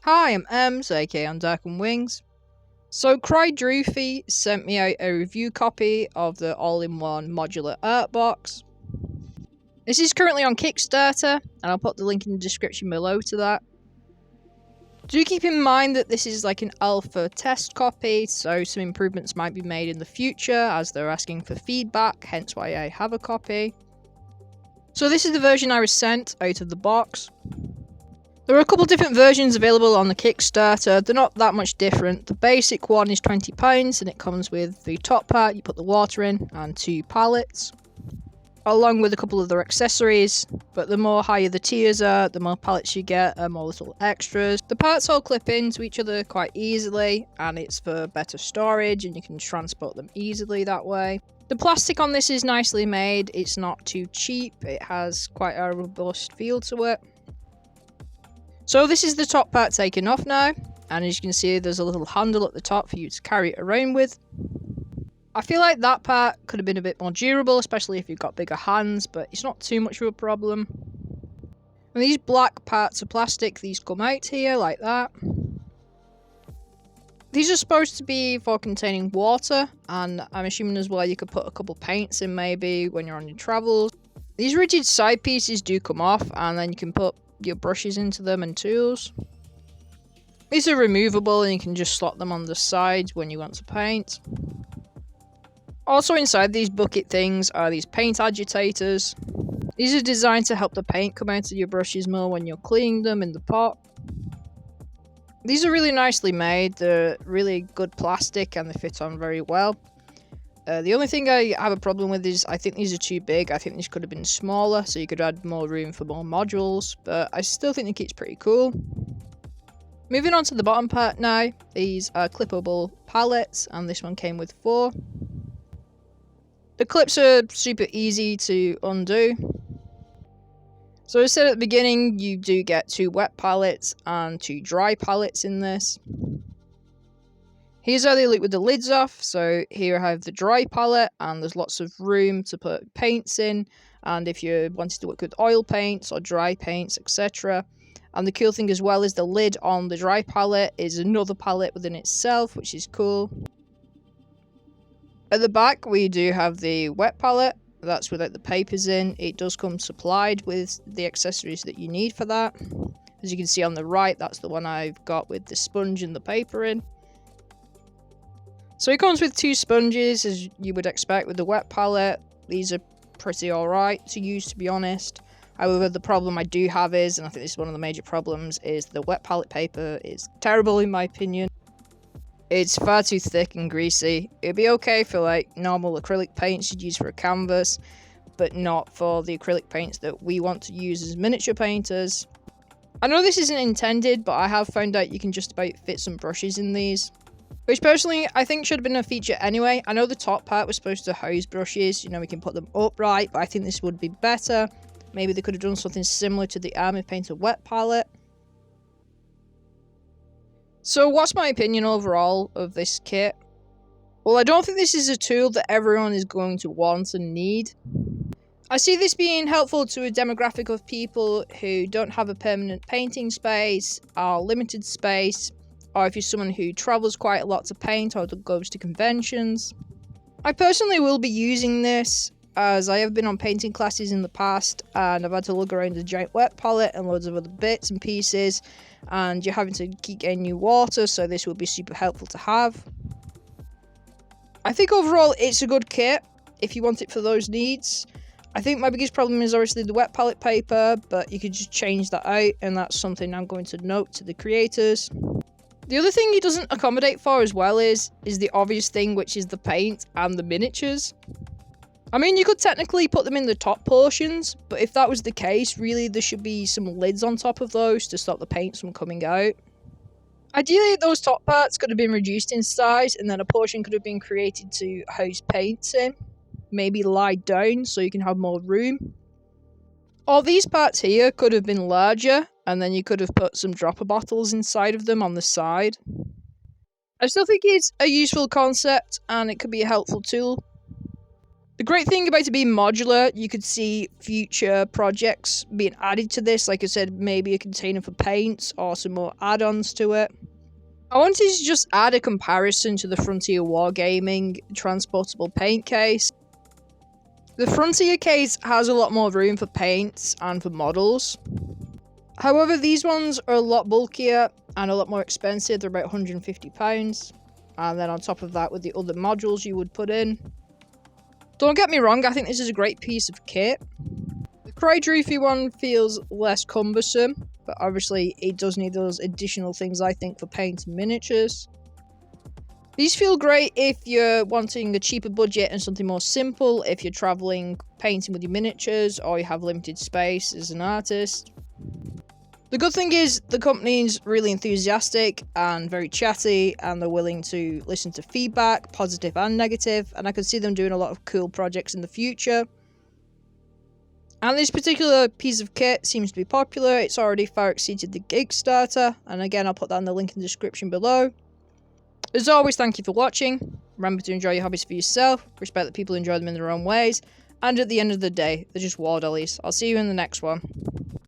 Hi, I'm Ems, aka on Dark and Wings. So Krydrufi sent me out a review copy of the all-in-one modular art box. This is currently on Kickstarter, and I'll put the link in the description below to that. Do keep in mind that this is like an alpha test copy, so some improvements might be made in the future as they're asking for feedback, hence why I have a copy. So this is the version I was sent out of the box. There are a couple different versions available on the Kickstarter. They're not that much different. The basic one is £20 and it comes with the top part, you put the water in, and 2 pallets, along with a couple other accessories. But the more higher the tiers are, the more pallets you get and more little extras. The parts all clip into each other quite easily, and it's for better storage and you can transport them easily that way. The plastic on this is nicely made. It's not too cheap. It has quite a robust feel to it. So this is the top part taken off now, and as you can see there's a little handle at the top for you to carry it around with. I feel like that part could have been a bit more durable, especially if you've got bigger hands, but it's not too much of a problem. And these black parts of plastic, these come out here like that. These are supposed to be for containing water, and I'm assuming as well you could put a couple paints in maybe when you're on your travels. These rigid side pieces do come off, and then you can put your brushes into them and tools. These are removable and you can just slot them on the sides when you want to paint. Also inside these bucket things are these paint agitators. These are designed to help the paint come out of your brushes more when you're cleaning them in the pot. These are really nicely made, they're really good plastic and they fit on very well. The only thing I have a problem with is I think these are too big. I think these could have been smaller so you could add more room for more modules, but I still think the kit's pretty cool. Moving on to the bottom part now, these are clippable pallets and this one came with 4. The clips are super easy to undo. So as I said at the beginning, you do get 2 wet pallets and 2 dry pallets in this. Here's how they look with the lids off. So here I have the dry palette and there's lots of room to put paints in, and if you wanted to work with oil paints or dry paints, etc. And the cool thing as well is the lid on the dry palette is another palette within itself, which is cool. At the back we do have the wet palette, that's without the papers in. It does come supplied with the accessories that you need for that. As you can see on the right, that's the one I've got with the sponge and the paper in. So it comes with 2 sponges, as you would expect with the wet palette. These are pretty alright to use, to be honest. However, the problem I do have is, and I think this is one of the major problems, is the wet palette paper is terrible in my opinion. It's far too thick and greasy. It'd be okay for like normal acrylic paints you'd use for a canvas, but not for the acrylic paints that we want to use as miniature painters. I know this isn't intended, but I have found out you can just about fit some brushes in these, which personally I think should have been a feature anyway. I know the top part was supposed to house brushes, you know, we can put them upright, but I think this would be better. Maybe they could have done something similar to the Army Painter wet palette. So what's my opinion overall of this kit? Well, I don't think this is a tool that everyone is going to want and need. I see this being helpful to a demographic of people who don't have a permanent painting space, are limited space, or if you're someone who travels quite a lot to paint or goes to conventions. I personally will be using this, as I have been on painting classes in the past and I've had to lug around a giant wet palette and loads of other bits and pieces, and you're having to keep getting new water, so this will be super helpful to have. I think overall it's a good kit if you want it for those needs. I think my biggest problem is obviously the wet palette paper, but you could just change that out, and that's something I'm going to note to the creators. The other thing it doesn't accommodate for as well is the obvious thing, which is the paint and the miniatures. I mean, you could technically put them in the top portions, but if that was the case, really there should be some lids on top of those to stop the paints from coming out. Ideally, those top parts could have been reduced in size, and then a portion could have been created to house paints in. Maybe lie down so you can have more room. Or these parts here could have been larger, and then you could have put some dropper bottles inside of them on the side. I still think it's a useful concept, and it could be a helpful tool. The great thing about it being modular, you could see future projects being added to this. Like I said, maybe a container for paints or some more add-ons to it. I wanted to just add a comparison to the Frontier Wargaming transportable paint case. The Frontier case has a lot more room for paints and for models. However, these ones are a lot bulkier and a lot more expensive. They're about £150. And then on top of that, with the other modules you would put in. Don't get me wrong, I think this is a great piece of kit. The Krydrufi one feels less cumbersome, but obviously it does need those additional things, I think, for paint and miniatures. These feel great if you're wanting a cheaper budget and something more simple, if you're traveling painting with your miniatures, or you have limited space as an artist. The good thing is, the company's really enthusiastic and very chatty, and they're willing to listen to feedback, positive and negative, and I can see them doing a lot of cool projects in the future. And this particular piece of kit seems to be popular. It's already far exceeded the Kickstarter, and again, I'll put that in the link in the description below. As always, thank you for watching. Remember to enjoy your hobbies for yourself, respect that people enjoy them in their own ways, and at the end of the day, they're just war dollies. I'll see you in the next one.